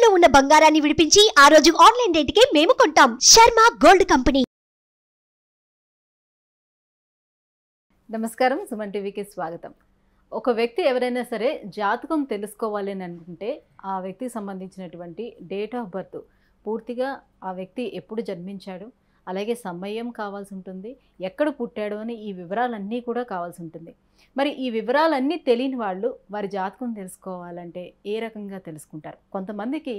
తాకట్టులో ఉన్న బంగారాన్ని విడిపించి ఆ రోజు ఆన్లైన్ రేటుకే మేము కొంటాం. Sharma gold company. నమస్కారం, సుమన్ టీవీకి స్వాగతం. ఒక వ్యక్తి ఎవరైనా సరే జాతకం తెలుసుకోవాలి అని అనుకుంటే ఆ వ్యక్తికి సంబంధించినటువంటి డేట్ ఆఫ్ బర్త్, పూర్తిగా ఆ వ్యక్తి ఎప్పుడు జన్మించాడు, అలాగే సమయం కావాల్సి ఉంటుంది, ఎక్కడ పుట్టాడు అని ఈ వివరాలన్నీ కూడా కావాల్సి ఉంటుంది. మరి ఈ వివరాలన్నీ తెలియని వాళ్ళు వారి జాతకం తెలుసుకోవాలంటే ఏ రకంగా తెలుసుకుంటారు? కొంతమందికి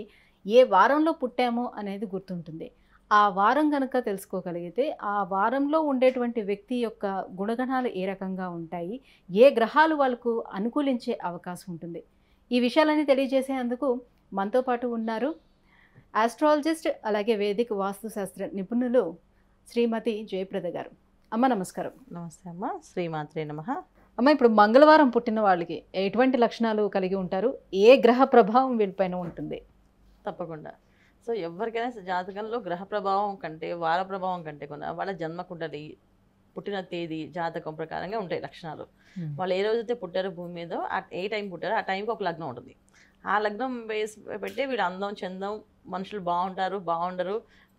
ఏ వారంలో పుట్టామో అనేది గుర్తుంటుంది. ఆ వారం కనుక తెలుసుకోగలిగితే ఆ వారంలో ఉండేటువంటి వ్యక్తి యొక్క గుణగణాలు ఏ రకంగా ఉంటాయి, ఏ గ్రహాలు వాళ్ళకు అనుకూలించే అవకాశం ఉంటుంది, ఈ విషయాలన్నీ తెలియజేసేందుకు మనతో పాటు ఉన్నారు ఆస్ట్రాలజిస్ట్ అలాగే వేదిక వాస్తుశాస్త్ర నిపుణులు శ్రీమతి జయప్రద గారు. అమ్మ నమస్కారం. నమస్తే అమ్మ, శ్రీమాత్రే నమః. అమ్మ, ఇప్పుడు మంగళవారం పుట్టిన వాళ్ళకి ఎటువంటి లక్షణాలు కలిగి ఉంటారు, ఏ గ్రహ ప్రభావం వీళ్ళపైన ఉంటుంది? తప్పకుండా. సో ఎవరికైనా జాతకంలో గ్రహ ప్రభావం కంటే వార ప్రభావం కంటే కూడా వాళ్ళ జన్మకుండలి, పుట్టిన తేదీ, జాతకం ప్రకారంగా ఉంటాయి లక్షణాలు. వాళ్ళు ఏ రోజైతే పుట్టారో భూమి మీద ఏ టైం పుట్టారో ఆ టైంకి ఒక లగ్నం ఉంటుంది. ఆ లగ్నం బేస్ పెట్టి వీడు అందం చందం, మనుషులు బాగుంటారు బాగుండరు,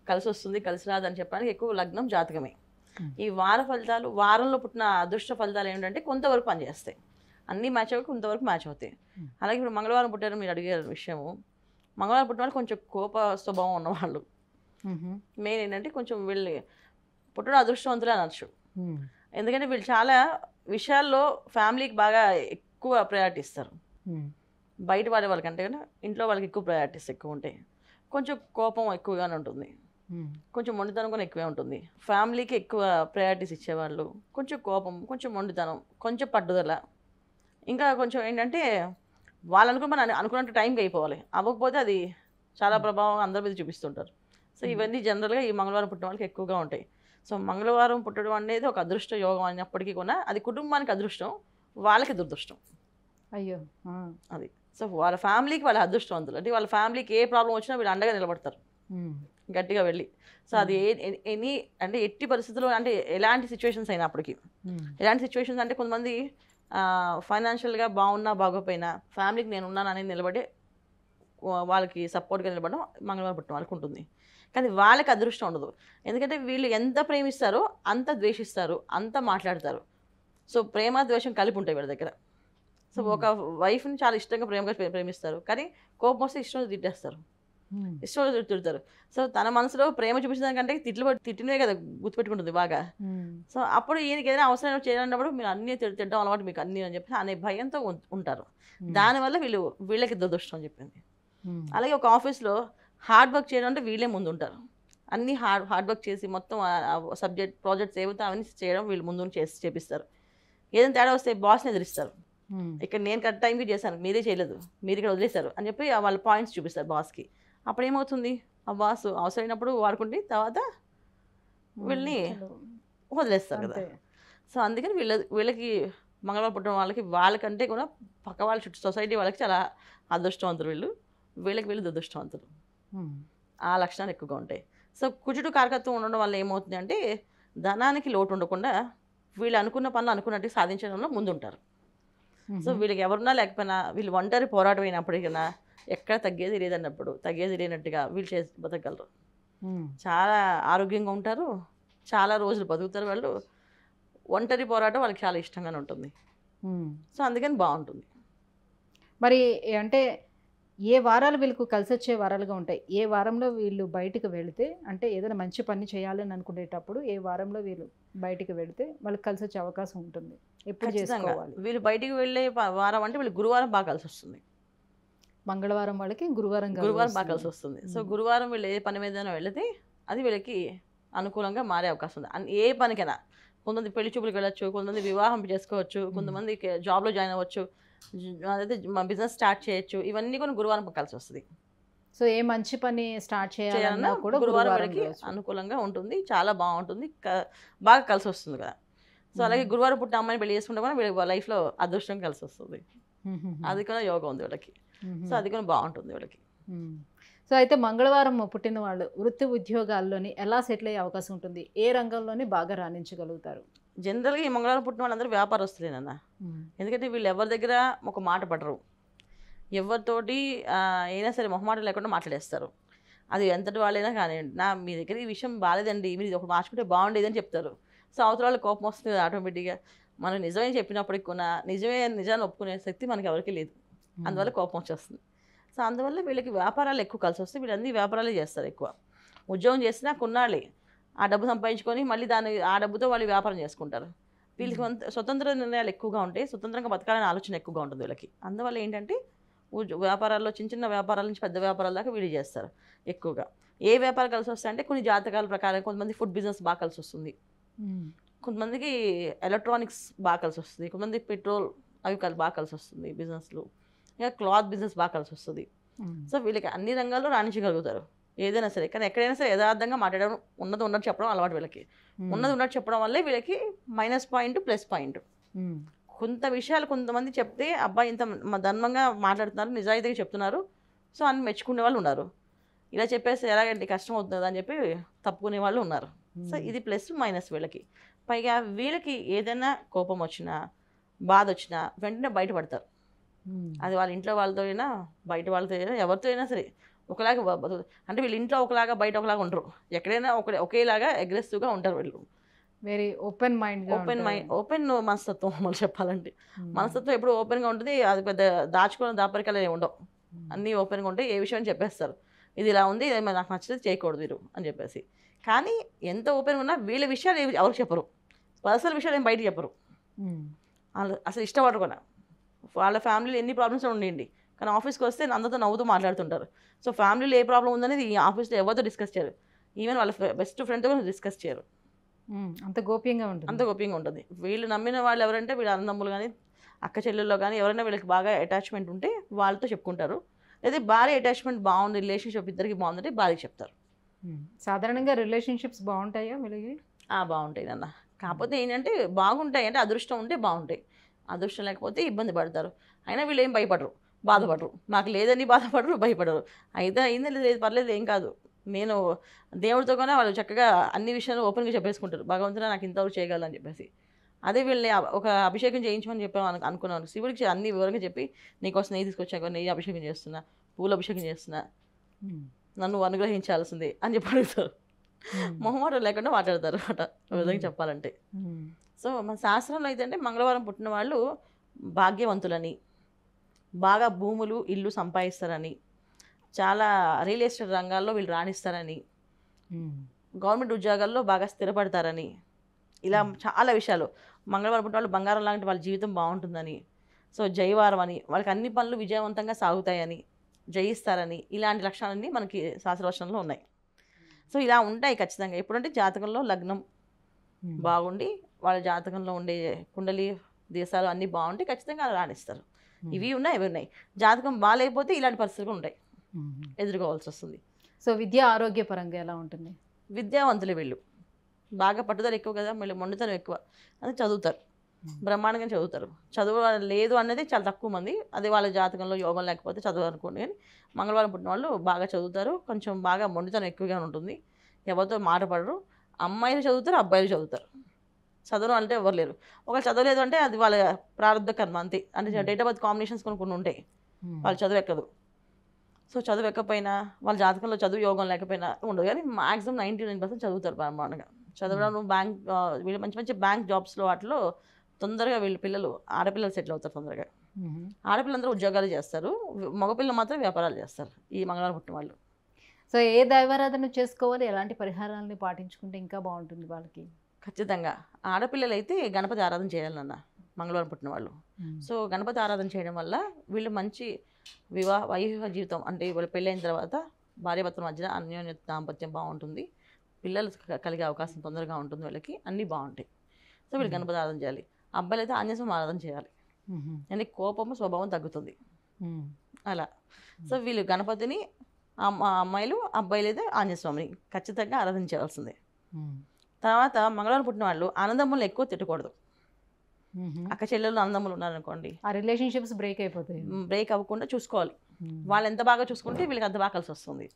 కలిసి వస్తుంది కలిసి రాదు అని చెప్పడానికి ఎక్కువ లగ్నం జాతకమే. ఈ వార ఫలితాలు, వారంలో పుట్టిన అదృష్ట ఫలితాలు ఏంటంటే కొంతవరకు పనిచేస్తాయి, అన్నీ మ్యాచ్ అవ్వక కొంతవరకు మ్యాచ్ అవుతాయి. అలాగే ఇప్పుడు మంగళవారం పుట్టారు మీరు అడిగే విషయము, మంగళవారం పుట్టిన వాళ్ళు కొంచెం కోప స్వభావం ఉన్నవాళ్ళు. మెయిన్ ఏంటంటే కొంచెం వీళ్ళు పుట్టడం అదృష్టవంతులు అనొచ్చు. ఎందుకంటే వీళ్ళు చాలా విషయాల్లో ఫ్యామిలీకి బాగా ఎక్కువ ప్రయారిటీ ఇస్తారు. బయట వాళ్ళకంటే కానీ ఇంట్లో వాళ్ళకి ఎక్కువ ప్రయారిటీస్ ఎక్కువ ఉంటాయి. కొంచెం కోపం ఎక్కువగానే ఉంటుంది, కొంచెం మొండితనం కూడా ఎక్కువే ఉంటుంది. ఫ్యామిలీకి ఎక్కువ ప్రయారిటీస్ ఇచ్చేవాళ్ళు, కొంచెం కోపం, కొంచెం మొండితనం, కొంచెం పట్టుదల. ఇంకా కొంచెం ఏంటంటే వాళ్ళు మనం అనుకున్నట్టు టైంకి అయిపోవాలి, అవ్వకపోతే అది చాలా ప్రభావం అందరి మీద చూపిస్తుంటారు. సో ఇవన్నీ జనరల్గా ఈ మంగళవారం పుట్టిన వాళ్ళకి ఎక్కువగా ఉంటాయి. సో మంగళవారం పుట్టడం అనేది ఒక అదృష్ట యోగం అయినప్పటికీ కూడా అది కుటుంబానికి అదృష్టం, వాళ్ళకి దురదృష్టం. అయ్యో, అది. సో వాళ్ళ ఫ్యామిలీకి వాళ్ళ అదృష్టవంతులు, అంటే వాళ్ళ ఫ్యామిలీకి ఏ ప్రాబ్లం వచ్చినా వీళ్ళు అండగా నిలబడతారు గట్టిగా వెళ్ళి. సో అది ఎనీ అంటే ఎట్టి పరిస్థితుల్లో, అంటే ఎలాంటి సిచ్యువేషన్స్ అయినప్పటికీ, ఎలాంటి సిచ్యువేషన్స్ అంటే కొంతమంది ఫైనాన్షియల్గా బాగున్నా బాగోపోయినా ఫ్యామిలీకి నేను ఉన్నాను అనేది నిలబడి వాళ్ళకి సపోర్ట్గా నిలబడడం మంగళవారం పుట్టిన వాళ్ళకి ఉంటుంది. కానీ వాళ్ళకి అదృష్టం ఉండదు, ఎందుకంటే వీళ్ళు ఎంత ప్రేమిస్తారో అంత ద్వేషిస్తారు, అంత మాట్లాడతారు. సో ప్రేమ ద్వేషం కలిపి ఉంటాయి వీళ్ళ దగ్గర. సో ఒక వైఫ్ని చాలా ఇష్టంగా ప్రేమగా ప్రేమిస్తారు, కానీ కోపం వస్తే ఇష్టం తిట్టేస్తారు, ఇష్టం తిడతారు. సో తన మనసులో ప్రేమ చూపించిన దానికంటే తిట్టినవే కదా గుర్తుపెట్టుకుంటుంది బాగా. సో అప్పుడు ఈయనకి ఏదైనా అవసరం చేయాలన్నప్పుడు మీరు అన్నీ తిట్టడం అలవాటు మీకు అన్నీ అని చెప్పి అనే భయంతో ఉంటారు. దానివల్ల వీళ్ళకి దురదృష్టం అని చెప్పింది. అలాగే ఒక ఆఫీస్లో హార్డ్ వర్క్ చేయడం అంటే వీళ్ళే ముందు ఉంటారు. అన్నీ హార్డ్ వర్క్ చేసి మొత్తం సబ్జెక్ట్ ప్రాజెక్ట్స్ ఏవైతే అవన్నీ చేయడం వీళ్ళు ముందు చేపిస్తారు. ఏదైనా తేడా వస్తే బాస్ని ఎదిరిస్తారు. ఇక్కడ నేను కరెక్ట్ టైంకి చేశాను, మీరే చేయలేదు, మీరు ఇక్కడ వదిలేశారు అని చెప్పి వాళ్ళ పాయింట్స్ చూపిస్తారు బాస్కి. అప్పుడు ఏమవుతుంది, ఆ బాస్ అవసరమైనప్పుడు వాడుకుంటే తర్వాత వీళ్ళని వదిలేస్తారు కదా. సో అందుకని వీళ్ళకి మంగళవారం పుట్టిన వాళ్ళకంటే కూడా పక్క వాళ్ళ చుట్టూ సొసైటీ వాళ్ళకి చాలా అదృష్టవంతులు, వీళ్ళకి దురదృష్టవంతులు. ఆ లక్షణాలు ఎక్కువగా ఉంటాయి. సో కుజుడు కారకత్వం ఉండడం వల్ల ఏమవుతుంది అంటే ధనానికి లోటు ఉండకుండా వీళ్ళు అనుకున్న పనులు అనుకున్నట్టు సాధించడంలో ముందుంటారు. సో వీళ్ళకి ఎవరున్నా లేకపోయినా వీళ్ళు ఒంటరి పోరాటం అయినప్పటికైనా ఎక్కడ తగ్గేది లేదన్నప్పుడు తగ్గేది లేనట్టుగా వీళ్ళు చేసి బతకగలరు. చాలా ఆరోగ్యంగా ఉంటారు, చాలా రోజులు బతుకుతారు. వాళ్ళు ఒంటరి పోరాటం వాళ్ళకి చాలా ఇష్టంగానే ఉంటుంది. సో అందుకని బాగుంటుంది. మరి అంటే ఏ వారాలు వీళ్ళకు కలిసి వచ్చే వారాలుగా ఉంటాయి? ఏ వారంలో వీళ్ళు బయటికి వెళితే, అంటే ఏదైనా మంచి పని చేయాలని అనుకునేటప్పుడు ఏ వారంలో వీళ్ళు బయటికి వెళితే వాళ్ళకి కలిసి వచ్చే అవకాశం ఉంటుంది? ఎప్పుడు చేసుకోవాలి? వీళ్ళు బయటికి వెళ్ళే వారం అంటే వీళ్ళు గురువారం బాగా కలిసి వస్తుంది. మంగళవారం వాళ్ళకి గురువారం బాగా కలిసి వస్తుంది. సో గురువారం వీళ్ళు ఏ పని మీద వెళితే అది వీళ్ళకి అనుకూలంగా మారే అవకాశం ఉంది. ఏ పనికైనా, కొంతమంది పెళ్లి చూపులకు వెళ్ళొచ్చు, కొంతమంది వివాహం చేసుకోవచ్చు, కొంతమంది జాబ్లో జాయిన్ అవ్వచ్చు, అదైతే బిజినెస్ స్టార్ట్ చేయొచ్చు. ఇవన్నీ కూడా గురువారం కలిసి వస్తుంది. సో ఏ మంచి పని స్టార్ట్ చేయాలన్నా కూడా గురువారం వాళ్ళకి అనుకూలంగా ఉంటుంది, చాలా బాగుంటుంది, బాగా కలిసి వస్తుంది కదా. సో అలాగే గురువారం పుట్టిన అమ్మాయిని పెళ్లి చేసుకుంటే కూడా వీళ్ళకి లైఫ్లో అదృష్టం కలిసి వస్తుంది. అది కూడా యోగం ఉంది వీళ్ళకి. సో అది కూడా బాగుంటుంది వీళ్ళకి. సో అయితే మంగళవారం పుట్టిన వాళ్ళు వృత్తి ఉద్యోగాల్లోని ఎలా సెటిల్ అయ్యే అవకాశం ఉంటుంది? ఏ రంగంలోని బాగా రాణించగలుగుతారు? జనరల్గా ఈ మంగళవారం పుట్టిన వాళ్ళందరూ వ్యాపారస్తులేనన్న. ఎందుకంటే వీళ్ళు ఎవరి దగ్గర ఒక మాట పడరు, ఎవరితోటి అయినా సరే మొహమాట లేకుండా మాట్లాడేస్తారు. అది ఎంతటి వాళ్ళైనా కానివ్వండి, మీ దగ్గర ఈ విషయం బాలేదండి, మీరు ఇది ఒకటి మార్చుకుంటే బాగుండేది అని చెప్తారు. సో అవతల వాళ్ళకి కోపం వస్తుంది కదా ఆటోమేటిక్గా. మనం నిజమే చెప్పినప్పటికి కూడా నిజాన్ని ఒప్పుకునే శక్తి మనకి ఎవరికి లేదు, అందువల్ల కోపం వచ్చేస్తుంది. సో అందువల్ల వీళ్ళకి వ్యాపారాలు ఎక్కువ కలిసి వస్తే వీళ్ళు అన్ని వ్యాపారాలే చేస్తారు. ఎక్కువ ఉద్యోగం చేసినా కొన్నాళ్ళే ఆ డబ్బు సంపాదించుకొని మళ్ళీ ఆ డబ్బుతో వాళ్ళు వ్యాపారం చేసుకుంటారు. వీళ్ళకి స్వతంత్ర నిర్ణయాలు ఎక్కువగా ఉంటాయి, స్వతంత్రంగా బతకాలనే ఆలోచన ఎక్కువగా ఉంటుంది వీళ్ళకి. అందువల్ల ఏంటంటే వ్యాపారాల్లో చిన్న వ్యాపారాల నుంచి పెద్ద వ్యాపారాల దాకా వీళ్ళు చేస్తారు ఎక్కువగా. ఏ వ్యాపారం కలిసి వస్తాయంటే కొన్ని జాతకాల ప్రకారం కొంతమంది ఫుడ్ బిజినెస్ బాగా కలిసి వస్తుంది, కొంతమందికి ఎలక్ట్రానిక్స్ బాగా కలిసి వస్తుంది, కొంతమంది పెట్రోల్ అవి బాగా కలిసి వస్తుంది బిజినెస్లు, ఇంకా క్లాత్ బిజినెస్ బాగా కలిసి వస్తుంది. సో వీళ్ళకి అన్ని రంగాల్లో రాణించగలుగుతారు ఏదైనా సరే. కానీ ఎక్కడైనా సరే యథార్థంగా మాట్లాడడం, ఉన్నట్టు చెప్పడం అలవాటు వీళ్ళకి. ఉన్నట్టు చెప్పడం వల్లే వీళ్ళకి మైనస్ పాయింట్ ప్లస్ పాయింట్. కొంత విషయాలు కొంతమంది చెప్తే అబ్బాయి ఇంత ధర్మంగా మాట్లాడుతున్నారు, నిజాయితీగా చెప్తున్నారు, సో అని మెచ్చుకునే వాళ్ళు ఉన్నారు. ఇలా చెప్పేసి ఎలాగంటే కష్టం అవుతుంది అని చెప్పి తప్పుకునే వాళ్ళు ఉన్నారు. సో ఇది ప్లస్ మైనస్ వీళ్ళకి. పైగా వీళ్ళకి ఏదైనా కోపం వచ్చినా బాధ వచ్చినా వెంటనే బయటపడతారు. అది వాళ్ళ ఇంట్లో వాళ్ళతో అయినా బయట వాళ్ళతో అయినా ఎవరితో అయినా సరే ఒకలాగా అంటే వీళ్ళు ఇంట్లో ఒకలాగా బయట ఒకలాగా ఉండరు, ఎక్కడైనా ఒకేలాగా అగ్రెసివ్గా ఉంటారు వీళ్ళు. వెరీ ఓపెన్ ఓపెన్ మనస్తత్వం మనం చెప్పాలంటే. మనస్తత్వం ఎప్పుడు ఓపెన్గా ఉంటుంది, అది పెద్ద దాపరికలు ఉండవు, అన్నీ ఓపెన్గా ఉంటాయి. ఏ విషయం చెప్పేస్తారు, ఇది ఇలా ఉంది, ఇది నాకు నచ్చితే చేయకూడదు మీరు అని చెప్పేసి. కానీ ఎంత ఓపెన్గా ఉన్నా వీళ్ళ విషయాలు ఎవరికి చెప్పరు, పర్సనల్ విషయాలు ఏం బయట చెప్పరు. వాళ్ళు అసలు ఇష్టపడరు కూడా. వాళ్ళ ఫ్యామిలీలో ఎన్ని ప్రాబ్లమ్స్ ఉండండి, కానీ ఆఫీస్కి వస్తే అందరితో నవ్వుతూ మాట్లాడుతుంటారు. సో ఫ్యామిలీలో ఏ ప్రాబ్లం ఉందనేది ఈ ఆఫీస్లో ఎవరితో డిస్కస్ చేయరు, ఈవెన్ వాళ్ళ బెస్ట్ ఫ్రెండ్తో కూడా డిస్కస్ చేయరు. అంత గోప్యంగా ఉంటుంది. వీళ్ళు నమ్మిన వాళ్ళు ఎవరంటే వీళ్ళ అన్నదమ్ములు కానీ అక్క చెల్లెల్లో కానీ ఎవరైనా వీళ్ళకి బాగా అటాచ్మెంట్ ఉంటే వాళ్ళతో చెప్పుకుంటారు. లేదా భార్య అటాచ్మెంట్ బాగుంది, రిలేషన్షిప్ ఇద్దరికి బాగుందంటే భార్యకి చెప్తారు. సాధారణంగా రిలేషన్షిప్స్ బాగుంటాయా వీళ్ళకి? బాగుంటాయి అన్న. కాకపోతే ఏంటంటే బాగుంటాయి అంటే అదృష్టం ఉంటే బాగుంటాయి, అదృష్టం లేకపోతే ఇబ్బంది పడతారు. అయినా వీళ్ళు ఏం భయపడరు, బాధపడరు. మాకు లేదని బాధపడరు, భయపడరు. అయితే అయిందా లేదు పర్లేదు ఏం కాదు, నేను దేవుడితో కూడా వాళ్ళు చక్కగా అన్ని విషయాలు ఓపెన్గా చెప్పేసుకుంటారు. భగవంతుడా నాకు ఇంతవరకు చేయగలని చెప్పేసి. అదే వీళ్ళని ఒక అభిషేకం చేయించమని చెప్పాను అనుకున్నాను. శివుడికి అన్ని వివరంగా చెప్పి నీకోసం నెయ్యి తీసుకొచ్చాక నెయ్యి అభిషేకం చేస్తున్నా, పూల అభిషేకం చేస్తున్నా, నన్ను అనుగ్రహించాల్సిందే అని చెప్పి అడుగుతారు. మొహమాటం లేకుండా మాట్లాడతారు అన్నమాట ఆ విధంగా చెప్పాలంటే. సో మన శాస్త్రంలో అయితే అంటే మంగళవారం పుట్టిన వాళ్ళు భాగ్యవంతులని, బాగా భూములు ఇల్లు సంపాదిస్తారని, చాలా రియల్ ఎస్టేట్ రంగాల్లో వీళ్ళు రాణిస్తారని, గవర్నమెంట్ ఉద్యోగాల్లో బాగా స్థిరపడతారని, ఇలా చాలా విషయాలు. మంగళవారం పుట్టిన వాళ్ళు బంగారం లాంటి వాళ్ళ జీవితం బాగుంటుందని, సో జయవారం అని, వాళ్ళకి అన్ని పనులు విజయవంతంగా సాగుతాయని, జయిస్తారని, ఇలాంటి లక్షణాలన్నీ మనకి శాస్త్రవచనంలో ఉన్నాయి. సో ఇలా ఉంటాయి ఖచ్చితంగా. ఎప్పుడంటే జాతకంలో లగ్నం బాగుండి వాళ్ళ జాతకంలో ఉండే కుండలి దేశాలు అన్నీ బాగుంటే ఖచ్చితంగా అలా రాణిస్తారు. ఇవి ఉన్నాయి అవి ఉన్నాయి. జాతకం బాగాలేకపోతే ఇలాంటి పరిస్థితులు ఉంటాయి, ఎదుర్కోవాల్సి వస్తుంది. సో విద్య ఆరోగ్యపరంగా ఎలా ఉంటుంది? విద్యావంతులు వీళ్ళు బాగా పట్టుదల ఎక్కువ కదా, మళ్ళీ మొండితనం ఎక్కువ, అది చదువుతారు, బ్రహ్మాండంగా చదువుతారు. చదువు లేదు అన్నది చాలా తక్కువ మంది. అదే వాళ్ళ జాతకంలో యోగం లేకపోతే చదువు అనుకోండి. కానీ మంగళవారం పుట్టిన వాళ్ళు బాగా చదువుతారు, కొంచెం బాగా మొండితనం ఎక్కువగా ఉంటుంది, ఎవరితో మాట పడరు. అమ్మాయిలు చదువుతారు, అబ్బాయిలు చదువుతారు. చదవడం అంటే ఎవరు లేరు. ఒకవేళ చదవలేదు అంటే అది వాళ్ళ ప్రారంభ కర్మ అంతే. అంటే డేట్ ఆఫ్ బర్త్ కాంబినేషన్స్ కొన్ని ఉంటాయి, వాళ్ళు చదువు ఎక్కదు. సో చదువు ఎక్కకపోయినా వాళ్ళ జాతకంలో చదువు యోగం లేకపోయినా ఉండదు, కానీ మ్యాక్సిమం 99% చదువుతారు బ్రహ్మాండంగా. చదవడం బ్యాంక్ వీళ్ళు మంచి మంచి బ్యాంక్ జాబ్స్లో వాటిలో తొందరగా వీళ్ళు పిల్లలు ఆడపిల్లలు సెటిల్ అవుతారు తొందరగా. ఆడపిల్లలందరూ ఉద్యోగాలు చేస్తారు, మగపిల్లలు మాత్రం వ్యాపారాలు చేస్తారు ఈ మంగళవారం పుట్టిన వాళ్ళు. సో ఏ దైవారాధన చేసుకోవాలి, ఎలాంటి పరిహారాలని పాటించుకుంటే ఇంకా బాగుంటుంది వాళ్ళకి? ఖచ్చితంగా ఆడపిల్లలు అయితే గణపతి ఆరాధన చేయాలన్న మంగళవారం పుట్టిన వాళ్ళు. సో గణపతి ఆరాధన చేయడం వల్ల వీళ్ళు మంచి వైవాహిక జీవితం, అంటే వీళ్ళు పెళ్ళైన తర్వాత భార్యాభర్తల మధ్యన అన్యోన్య దాంపత్యం బాగుంటుంది, పిల్లలు కలిగే అవకాశం తొందరగా ఉంటుంది, వీళ్ళకి అన్నీ బాగుంటాయి. సో వీళ్ళు గణపతి ఆరాధన చేయాలి. అబ్బాయిలు అయితే ఆంజనేయ స్వామి ఆరాధన చేయాలి, ఎందుకంటే కోపము స్వభావం తగ్గుతుంది అలా. సో వీళ్ళు గణపతిని, అమ్మాయిలు అబ్బాయిలు అయితే ఆంజనేయ స్వామిని ఖచ్చితంగా ఆరాధన చేయాల్సిందే. తర్వాత మంగళవారం పుట్టిన వాళ్ళు అన్నదమ్ములను ఎక్కువ తిట్టకూడదు. అక్క చెల్లెలు అన్నదమ్ములు ఉన్నారనుకోండి, ఆ రిలేషన్షిప్స్ బ్రేక్ అయిపోతాయి. బ్రేక్ అవ్వకుండా చూసుకోవాలి. వాళ్ళు ఎంత బాగా చూసుకుంటే వీళ్ళకి అంత బాగా కలిసి వస్తుంది.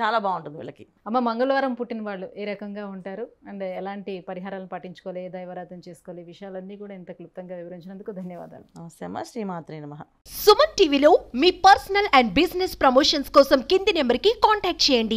చాలా బాగుంటుంది వీళ్ళకి. అమ్మ, మంగళవారం పుట్టిన వాళ్ళు ఏ రకంగా ఉంటారు అండ్ ఎలాంటి పరిహారాలు పాటించుకోవాలి, ఏ దైవారాధన చేసుకోవాలి, ఈ విషయాలన్నీ కూడా ఇంత క్లుప్తంగా వివరించినందుకు ధన్యవాదాలు. నమస్తే అమ్మ. శ్రీమాత్రే నమః. సుమన్ టీవీలో మీ పర్సనల్ అండ్ బిజినెస్ ప్రమోషన్స్ కోసం కింది నెంబర్కి కాంటాక్ట్ చేయండి.